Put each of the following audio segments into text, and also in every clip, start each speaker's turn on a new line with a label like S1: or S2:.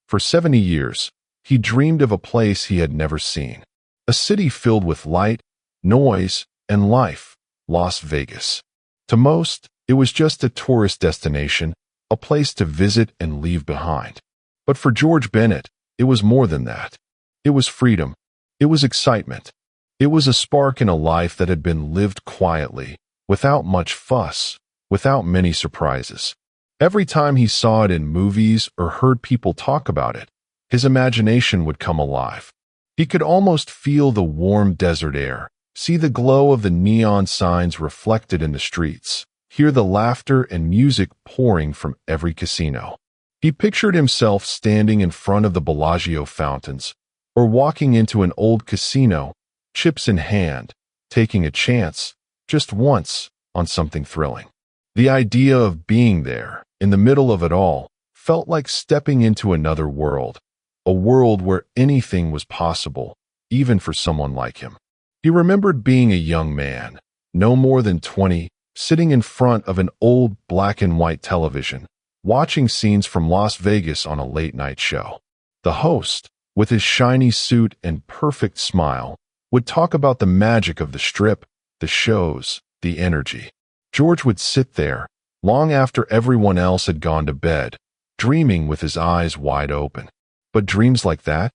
S1: For 70 years, he dreamed of a place he had never seen. A city filled with light, noise, and life, Las Vegas. To most, it was just a tourist destination, a place to visit and leave behind. But for George Bennett, it was more than that. It was freedom. It was excitement. It was a spark in a life that had been lived quietly, without much fuss, without many surprises. Every time he saw it in movies or heard people talk about it, his imagination would come alive. He could almost feel the warm desert air, see the glow of the neon signs reflected in the streets, hear the laughter and music pouring from every casino. He pictured himself standing in front of the Bellagio fountains, or walking into an old casino, chips in hand, taking a chance, just once, on something thrilling. The idea of being there, in the middle of it all, felt like stepping into another world, a world where anything was possible, even for someone like him. He remembered being a young man, no more than 20, sitting in front of an old black and white television, watching scenes from Las Vegas on a late-night show. The host, with his shiny suit and perfect smile, would talk about the magic of the Strip, the shows, the energy. George would sit there, long after everyone else had gone to bed, dreaming with his eyes wide open. But dreams like that,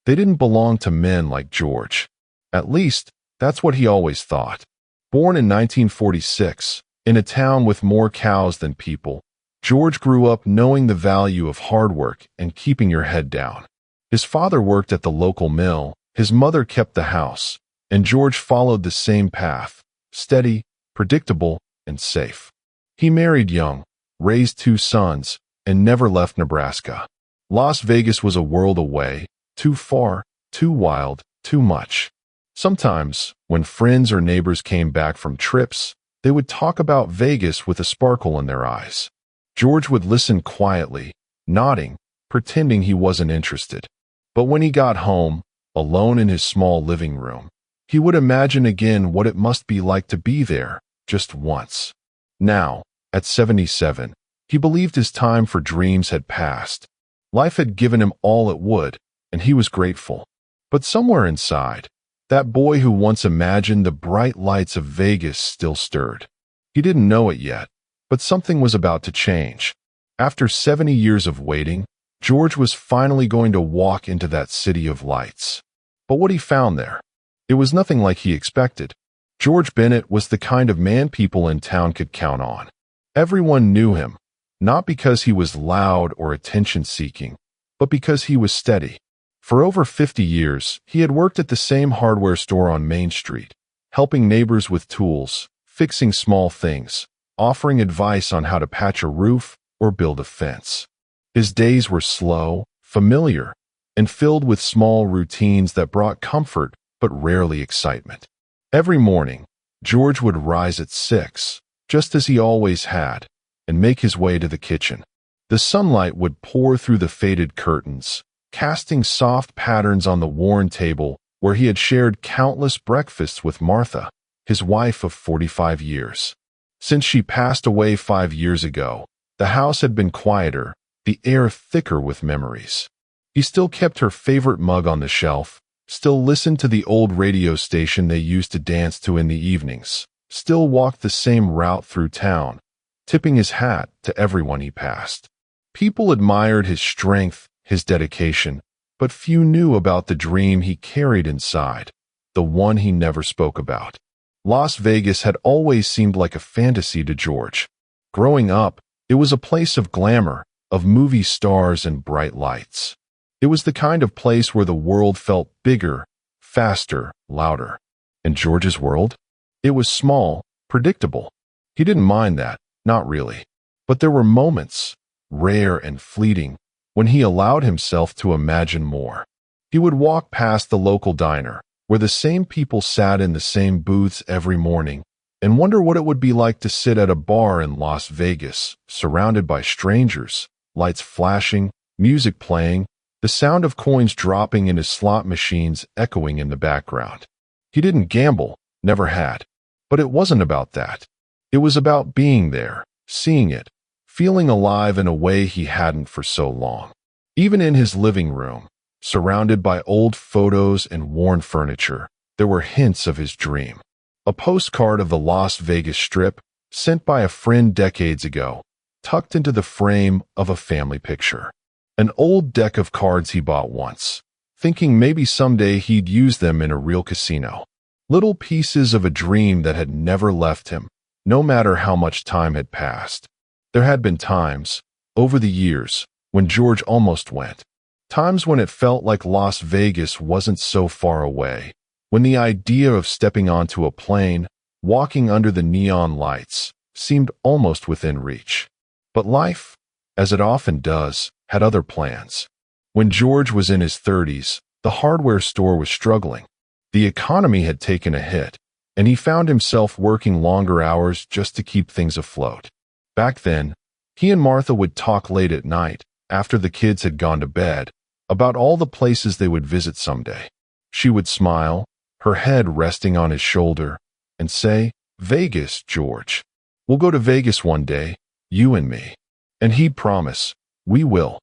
S1: they didn't belong to men like George. At least, that's what he always thought. Born in 1946, in a town with more cows than people, George grew up knowing the value of hard work and keeping your head down. His father worked at the local mill, his mother kept the house, and George followed the same path, steady, predictable, and safe. He married young, raised 2 sons, and never left Nebraska. Las Vegas was a world away, too far, too wild, too much. Sometimes, when friends or neighbors came back from trips, they would talk about Vegas with a sparkle in their eyes. George would listen quietly, nodding, pretending he wasn't interested. But when he got home, alone in his small living room, he would imagine again what it must be like to be there, just once. Now, at 77, he believed his time for dreams had passed. Life had given him all it would, and he was grateful. But somewhere inside, that boy who once imagined the bright lights of Vegas still stirred. He didn't know it yet, but something was about to change. After 70 years of waiting, George was finally going to walk into that city of lights. But what he found there, it was nothing like he expected. George Bennett was the kind of man people in town could count on. Everyone knew him, not because he was loud or attention-seeking, but because he was steady. For over 50 years, he had worked at the same hardware store on Main Street, helping neighbors with tools, fixing small things, offering advice on how to patch a roof or build a fence. His days were slow, familiar, and filled with small routines that brought comfort but rarely excitement. Every morning, George would rise at 6, just as he always had, and make his way to the kitchen. The sunlight would pour through the faded curtains, casting soft patterns on the worn table where he had shared countless breakfasts with Martha, his wife of 45 years. Since she passed away 5 years ago, the house had been quieter, the air thicker with memories. He still kept her favorite mug on the shelf, still listened to the old radio station they used to dance to in the evenings, still walked the same route through town, tipping his hat to everyone he passed. People admired his strength, his dedication, but few knew about the dream he carried inside, the one he never spoke about. Las Vegas had always seemed like a fantasy to George. Growing up, it was a place of glamour, of movie stars and bright lights. It was the kind of place where the world felt bigger, faster, louder. And George's world? It was small, predictable. He didn't mind that, not really. But there were moments, rare and fleeting, when he allowed himself to imagine more. He would walk past the local diner, where the same people sat in the same booths every morning, and wonder what it would be like to sit at a bar in Las Vegas, surrounded by strangers, lights flashing, music playing, the sound of coins dropping into slot machines echoing in the background. He didn't gamble, never had. But it wasn't about that. It was about being there, seeing it, feeling alive in a way he hadn't for so long. Even in his living room, surrounded by old photos and worn furniture, there were hints of his dream. A postcard of the Las Vegas Strip, sent by a friend decades ago, tucked into the frame of a family picture. An old deck of cards he bought once, thinking maybe someday he'd use them in a real casino. Little pieces of a dream that had never left him, no matter how much time had passed. There had been times, over the years, when George almost went. Times when it felt like Las Vegas wasn't so far away, when the idea of stepping onto a plane, walking under the neon lights, seemed almost within reach. But life, as it often does, had other plans. When George was in his 30s, the hardware store was struggling. The economy had taken a hit, and he found himself working longer hours just to keep things afloat. Back then, he and Martha would talk late at night, after the kids had gone to bed, about all the places they would visit someday. She would smile, her head resting on his shoulder, and say, "Vegas, George. We'll go to Vegas one day, you and me." And he'd promise, "We will."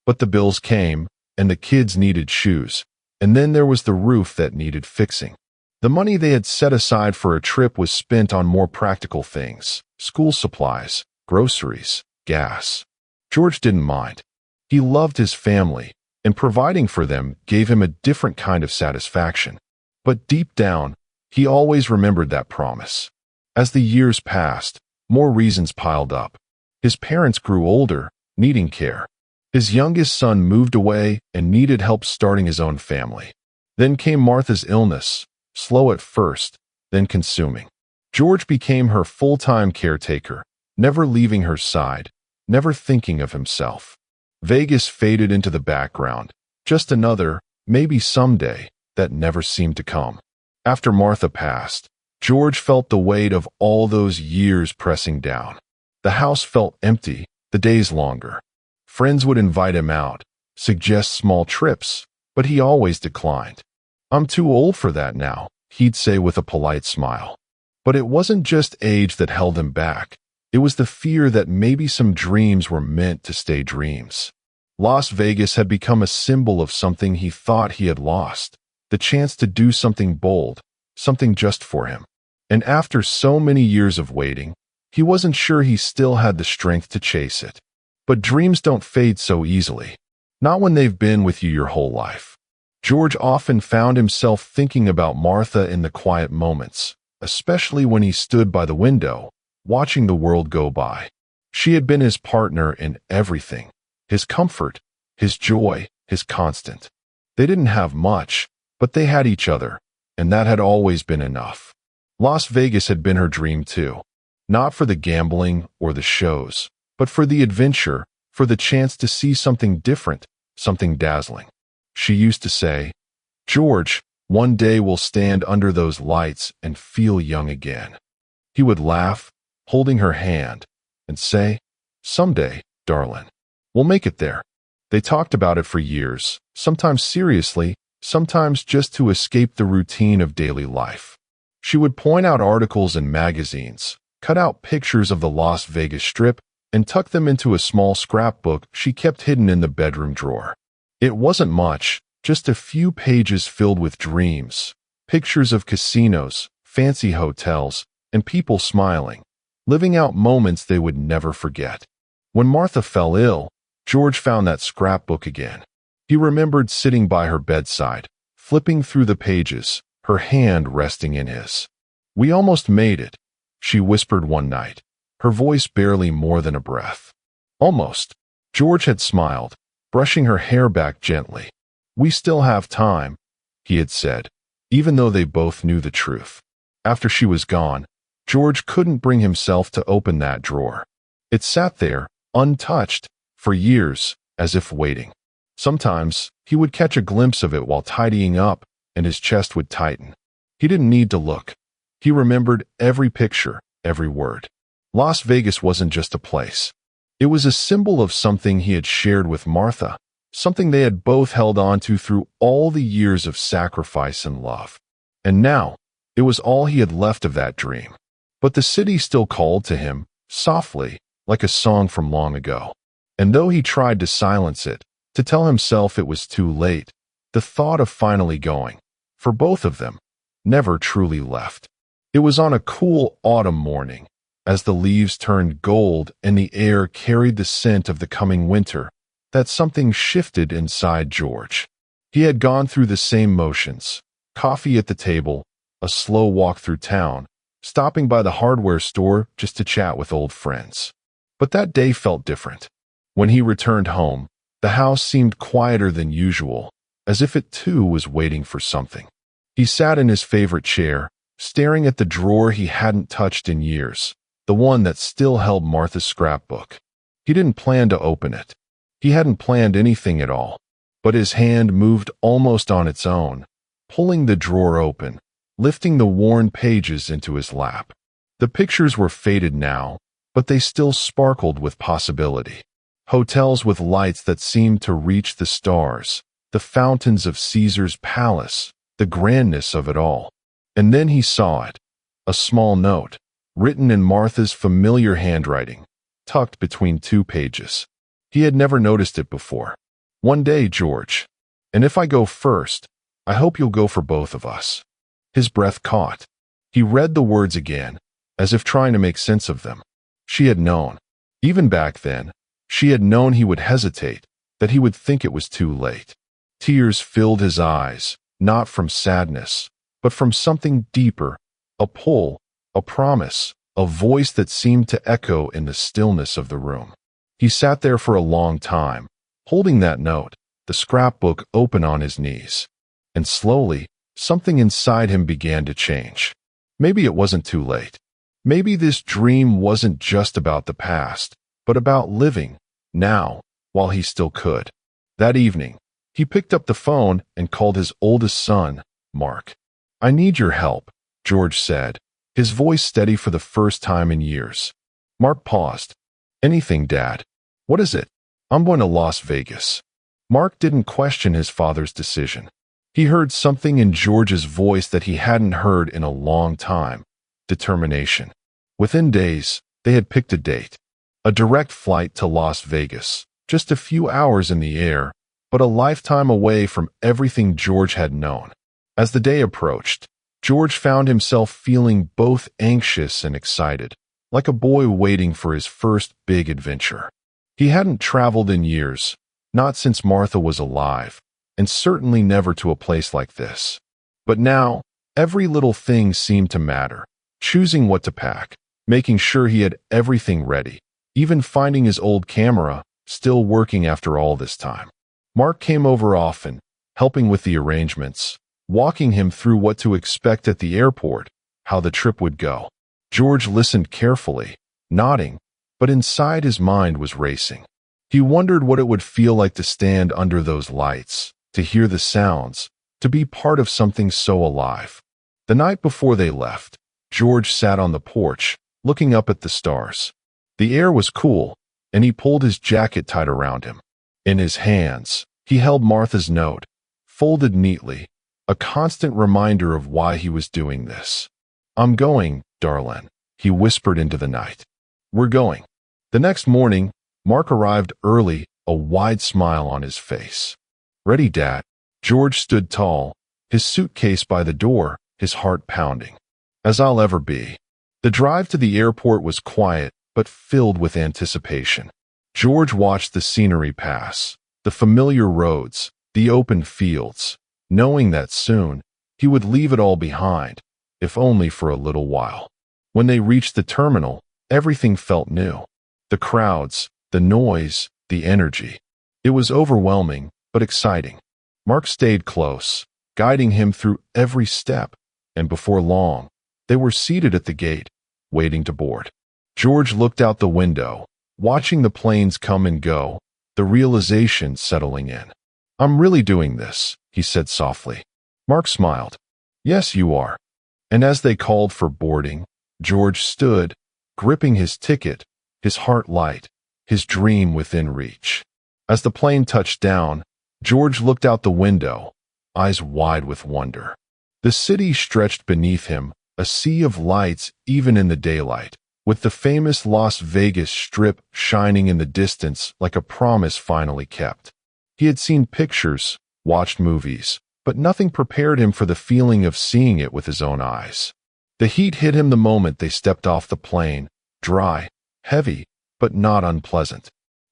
S1: But the bills came, and the kids needed shoes, and then there was the roof that needed fixing. The money they had set aside for a trip was spent on more practical things: school supplies, groceries, gas. George didn't mind. He loved his family, and providing for them gave him a different kind of satisfaction. But deep down, he always remembered that promise. As the years passed, more reasons piled up. His parents grew older, needing care. His youngest son moved away and needed help starting his own family. Then came Martha's illness, slow at first, then consuming. George became her full-time caretaker, never leaving her side, never thinking of himself. Vegas faded into the background, just another, maybe someday, that never seemed to come. After Martha passed, George felt the weight of all those years pressing down. The house felt empty, the days longer. Friends would invite him out, suggest small trips, but he always declined. "I'm too old for that now," he'd say with a polite smile. But it wasn't just age that held him back. It was the fear that maybe some dreams were meant to stay dreams. Las Vegas had become a symbol of something he thought he had lost, the chance to do something bold, something just for him. And after so many years of waiting, he wasn't sure he still had the strength to chase it. But dreams don't fade so easily. Not when they've been with you your whole life. George often found himself thinking about Martha in the quiet moments, especially when he stood by the window, watching the world go by. She had been his partner in everything, his comfort, his joy, his constant. They didn't have much, but they had each other, and that had always been enough. Las Vegas had been her dream too. Not for the gambling or the shows, but for the adventure, for the chance to see something different, something dazzling. She used to say, "George, one day we'll stand under those lights and feel young again." He would laugh, holding her hand, and say, "Someday, darling, we'll make it there." They talked about it for years, sometimes seriously, sometimes just to escape the routine of daily life. She would point out articles in magazines, cut out pictures of the Las Vegas Strip, and tuck them into a small scrapbook she kept hidden in the bedroom drawer. It wasn't much, just a few pages filled with dreams, pictures of casinos, fancy hotels, and people smiling, living out moments they would never forget. When Martha fell ill, George found that scrapbook again. He remembered sitting by her bedside, flipping through the pages, her hand resting in his. "We almost made it," she whispered one night, her voice barely more than a breath. "Almost." George had smiled, brushing her hair back gently. "We still have time," he had said, even though they both knew the truth. After she was gone, George couldn't bring himself to open that drawer. It sat there, untouched, for years, as if waiting. Sometimes, he would catch a glimpse of it while tidying up, and his chest would tighten. He didn't need to look. He remembered every picture, every word. Las Vegas wasn't just a place. It was a symbol of something he had shared with Martha, something they had both held on to through all the years of sacrifice and love. And now, it was all he had left of that dream. But the city still called to him, softly, like a song from long ago. And though he tried to silence it, To tell himself it was too late, the thought of finally going, for both of them, never truly left. It was on a cool autumn morning, as the leaves turned gold and the air carried the scent of the coming winter, that something shifted inside George. He had gone through the same motions: coffee at the table, a slow walk through town, stopping by the hardware store just to chat with old friends. But that day felt different. When he returned home, the house seemed quieter than usual, as if it too was waiting for something. He sat in his favorite chair, staring at the drawer he hadn't touched in years, the one that still held Martha's scrapbook. He didn't plan to open it. He hadn't planned anything at all, but his hand moved almost on its own, pulling the drawer open, lifting the worn pages into his lap. The pictures were faded now, but they still sparkled with possibility. Hotels with lights that seemed to reach the stars, the fountains of Caesar's palace, the grandness of it all. And then he saw it, a small note, written in Martha's familiar handwriting, tucked between 2 pages. He had never noticed it before. "One day, George. And if I go first, I hope you'll go for both of us." His breath caught. He read the words again, as if trying to make sense of them. She had known. Even back then, she had known he would hesitate, that he would think it was too late. Tears filled his eyes, not from sadness, but from something deeper, a pull, a promise, a voice that seemed to echo in the stillness of the room. He sat there for a long time, holding that note, the scrapbook open on his knees. And slowly, something inside him began to change. Maybe it wasn't too late. Maybe this dream wasn't just about the past, but about living, now, while he still could. That evening, he picked up the phone and called his oldest son, Mark. "I need your help," George said, his voice steady for the first time in years. Mark paused. "Anything, Dad." "What is it?" "I'm going to Las Vegas." Mark didn't question his father's decision. He heard something in George's voice that he hadn't heard in a long time: determination. Within days, they had picked a date. A direct flight to Las Vegas, just a few hours in the air, but a lifetime away from everything George had known. As the day approached, George found himself feeling both anxious and excited, like a boy waiting for his first big adventure. He hadn't traveled in years, not since Martha was alive, and certainly never to a place like this. But now, every little thing seemed to matter: choosing what to pack, making sure he had everything ready, even finding his old camera, still working after all this time. Mark came over often, helping with the arrangements, walking him through what to expect at the airport, how the trip would go. George listened carefully, nodding, but inside his mind was racing. He wondered what it would feel like to stand under those lights, to hear the sounds, to be part of something so alive. The night before they left, George sat on the porch, looking up at the stars. The air was cool, and he pulled his jacket tight around him. In his hands, he held Martha's note, folded neatly, a constant reminder of why he was doing this. "I'm going, darling," he whispered into the night. "We're going." The next morning, Mark arrived early, a wide smile on his face. "Ready, Dad?" George stood tall, his suitcase by the door, his heart pounding. "As I'll ever be." The drive to the airport was quiet, but filled with anticipation. George watched the scenery pass, the familiar roads, the open fields, knowing that soon he would leave it all behind, if only for a little while. When they reached the terminal, everything felt new. The crowds, the noise, the energy. It was overwhelming, but exciting. Mark stayed close, guiding him through every step, and before long, they were seated at the gate, waiting to board. George looked out the window, watching the planes come and go, the realization settling in. "I'm really doing this," he said softly. Mark smiled. "Yes, you are." And as they called for boarding, George stood, gripping his ticket, his heart light, his dream within reach. As the plane touched down, George looked out the window, eyes wide with wonder. The city stretched beneath him, a sea of lights even in the daylight, with the famous Las Vegas Strip shining in the distance like a promise finally kept. He had seen pictures, watched movies, but nothing prepared him for the feeling of seeing it with his own eyes. The heat hit him the moment they stepped off the plane, dry, heavy, but not unpleasant.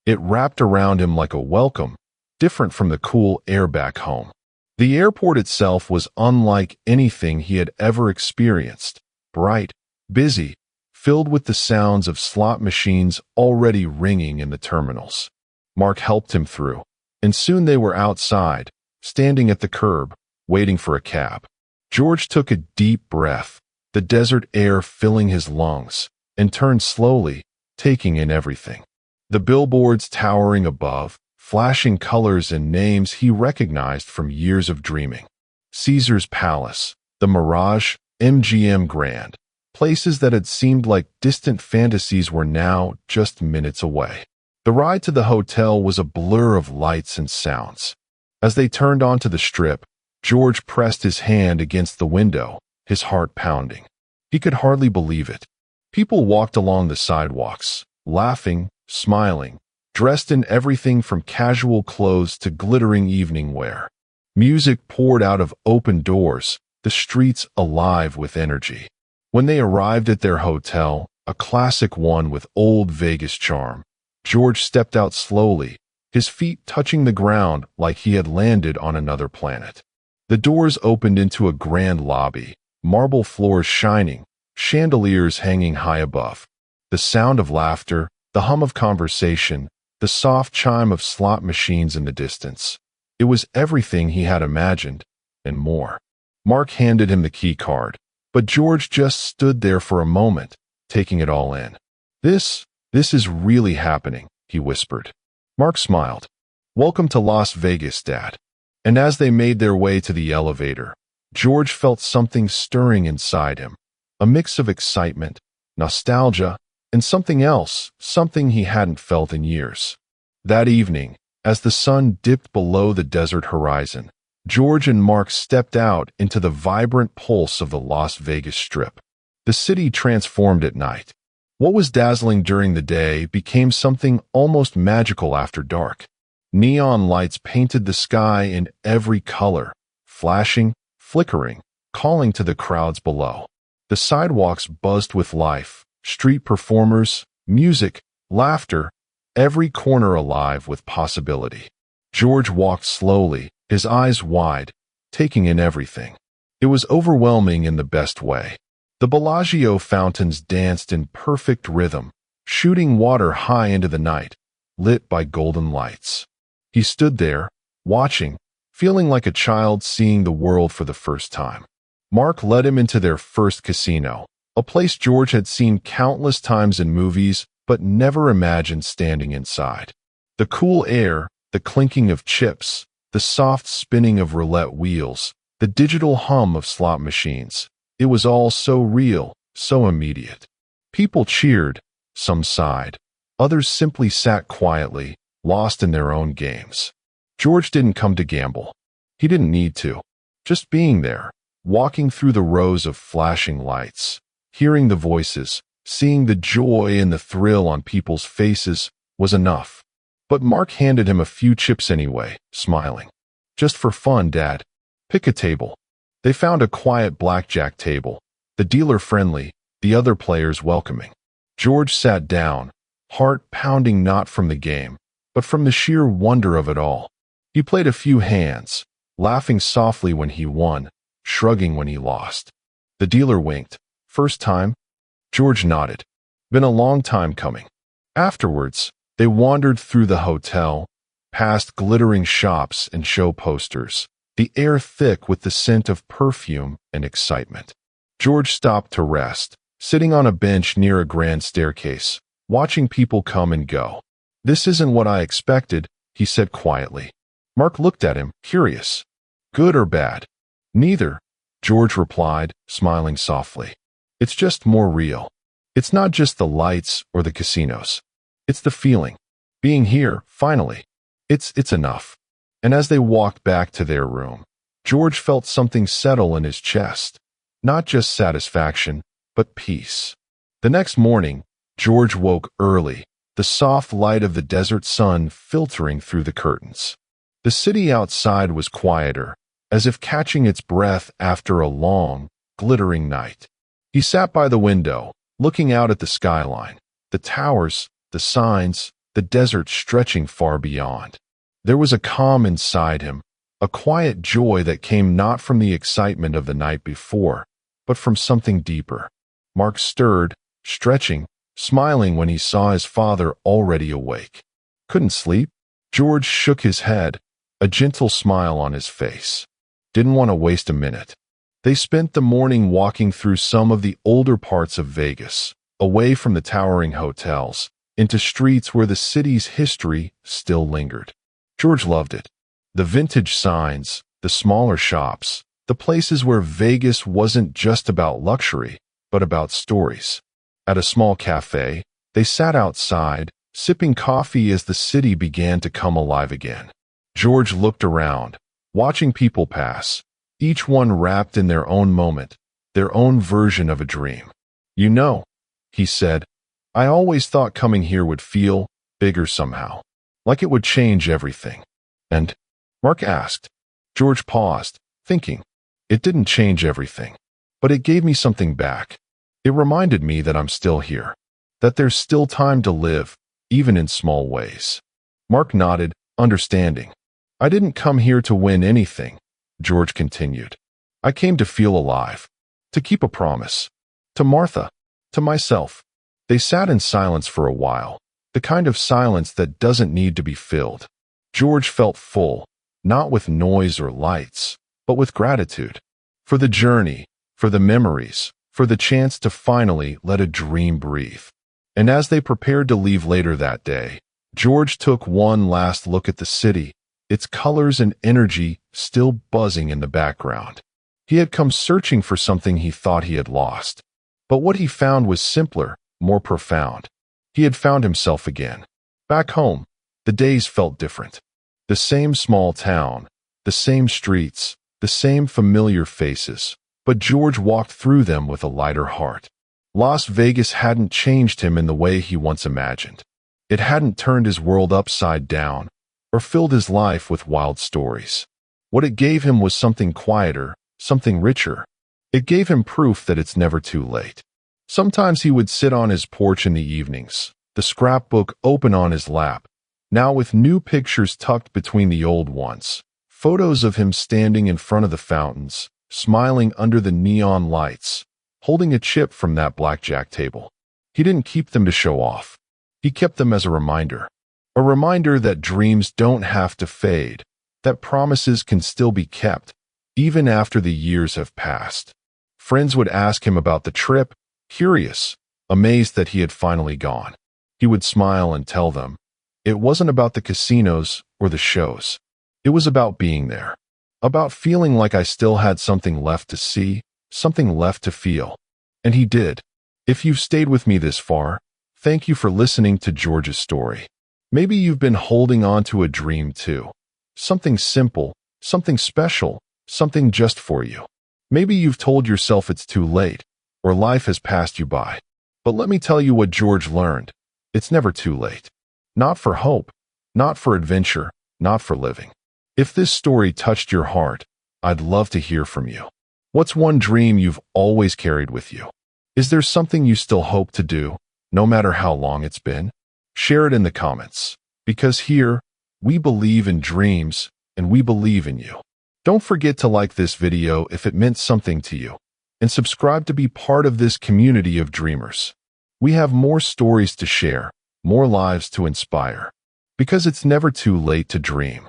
S1: It wrapped around him like a welcome, different from the cool air back home. The airport itself was unlike anything he had ever experienced. Bright, busy, filled with the sounds of slot machines already ringing in the terminals. Mark helped him through, and soon they were outside, standing at the curb, waiting for a cab. George took a deep breath, the desert air filling his lungs, and turned slowly, taking in everything. The billboards towering above, flashing colors and names he recognized from years of dreaming. Caesar's Palace, the Mirage, MGM Grand. Places that had seemed like distant fantasies were now just minutes away. The ride to the hotel was a blur of lights and sounds. As they turned onto the strip, George pressed his hand against the window, his heart pounding. He could hardly believe it. People walked along the sidewalks, laughing, smiling, dressed in everything from casual clothes to glittering evening wear. Music poured out of open doors, the streets alive with energy. When they arrived at their hotel, a classic one with old Vegas charm, George stepped out slowly, his feet touching the ground like he had landed on another planet. The doors opened into a grand lobby, marble floors shining, chandeliers hanging high above. The sound of laughter, the hum of conversation, the soft chime of slot machines in the distance. It was everything he had imagined, and more. Mark handed him the key card, but George just stood there for a moment, taking it all in. This is really happening, he whispered. Mark smiled. Welcome to Las Vegas, Dad. And as they made their way to the elevator, George felt something stirring inside him, a mix of excitement, nostalgia, and something else, something he hadn't felt in years. That evening, as the sun dipped below the desert horizon, George and Mark stepped out into the vibrant pulse of the Las Vegas Strip. The city transformed at night. What was dazzling during the day became something almost magical after dark. Neon lights painted the sky in every color, flashing, flickering, calling to the crowds below. The sidewalks buzzed with life, street performers, music, laughter, every corner alive with possibility. George walked slowly, his eyes wide, taking in everything. It was overwhelming in the best way. The Bellagio fountains danced in perfect rhythm, shooting water high into the night, lit by golden lights. He stood there, watching, feeling like a child seeing the world for the first time. Mark led him into their first casino, a place George had seen countless times in movies but never imagined standing inside. The cool air, the clinking of chips, the soft spinning of roulette wheels, the digital hum of slot machines. It was all so real, so immediate. People cheered, some sighed, others simply sat quietly, lost in their own games. George didn't come to gamble. He didn't need to. Just being there, walking through the rows of flashing lights, hearing the voices, seeing the joy and the thrill on people's faces was enough. But Mark handed him a few chips anyway, smiling. Just for fun, Dad. Pick a table. They found a quiet blackjack table, the dealer friendly, the other players welcoming. George sat down, heart pounding not from the game, but from the sheer wonder of it all. He played a few hands, laughing softly when he won, shrugging when he lost. The dealer winked. First time? George nodded. Been a long time coming. Afterwards, they wandered through the hotel, past glittering shops and show posters, the air thick with the scent of perfume and excitement. George stopped to rest, sitting on a bench near a grand staircase, watching people come and go. This isn't what I expected, he said quietly. Mark looked at him, curious. Good or bad? Neither, George replied, smiling softly. It's just more real. It's not just the lights or the casinos. It's the feeling. Being here, finally. It's enough. And as they walked back to their room, George felt something settle in his chest. Not just satisfaction, but peace. The next morning, George woke early, the soft light of the desert sun filtering through the curtains. The city outside was quieter, as if catching its breath after a long, glittering night. He sat by the window, looking out at the skyline, the towers, the signs, the desert stretching far beyond. There was a calm inside him, a quiet joy that came not from the excitement of the night before, but from something deeper. Mark stirred, stretching, smiling when he saw his father already awake. Couldn't sleep? George shook his head, a gentle smile on his face. Didn't want to waste a minute. They spent the morning walking through some of the older parts of Vegas, away from the towering hotels, into streets where the city's history still lingered. George loved it. The vintage signs, the smaller shops, the places where Vegas wasn't just about luxury, but about stories. At a small cafe, they sat outside, sipping coffee as the city began to come alive again. George looked around, watching people pass, each one wrapped in their own moment, their own version of a dream. "You know," he said, "I always thought coming here would feel bigger somehow, like it would change everything." "And?" Mark asked. George paused, thinking. "It didn't change everything, but it gave me something back. It reminded me that I'm still here, that there's still time to live, even in small ways." Mark nodded, understanding. "I didn't come here to win anything," George continued. "I came to feel alive, to keep a promise. To Martha, to myself." They sat in silence for a while, the kind of silence that doesn't need to be filled. George felt full, not with noise or lights, but with gratitude. For the journey, for the memories, for the chance to finally let a dream breathe. And as they prepared to leave later that day, George took one last look at the city, its colors and energy still buzzing in the background. He had come searching for something he thought he had lost. But what he found was simpler, more profound. He had found himself again. Back home, the days felt different. The same small town, the same streets, the same familiar faces, but George walked through them with a lighter heart. Las Vegas hadn't changed him in the way he once imagined. It hadn't turned his world upside down, or filled his life with wild stories. What it gave him was something quieter, something richer. It gave him proof that it's never too late. Sometimes he would sit on his porch in the evenings, the scrapbook open on his lap, now with new pictures tucked between the old ones, photos of him standing in front of the fountains, smiling under the neon lights, holding a chip from that blackjack table. He didn't keep them to show off. He kept them as a reminder that dreams don't have to fade, that promises can still be kept, even after the years have passed. Friends would ask him about the trip, curious, amazed that he had finally gone. He would smile and tell them, it wasn't about the casinos or the shows. It was about being there, about feeling like I still had something left to see, something left to feel. And he did. If you've stayed with me this far, thank you for listening to George's story. Maybe you've been holding on to a dream too. Something simple, something special, something just for you. Maybe you've told yourself it's too late, or life has passed you by. But let me tell you what George learned. It's never too late. Not for hope, not for adventure, not for living. If this story touched your heart, I'd love to hear from you. What's one dream you've always carried with you? Is there something you still hope to do, no matter how long it's been? Share it in the comments, because here, we believe in dreams, and we believe in you. Don't forget to like this video if it meant something to you, and subscribe to be part of this community of dreamers. We have more stories to share, more lives to inspire, because it's never too late to dream.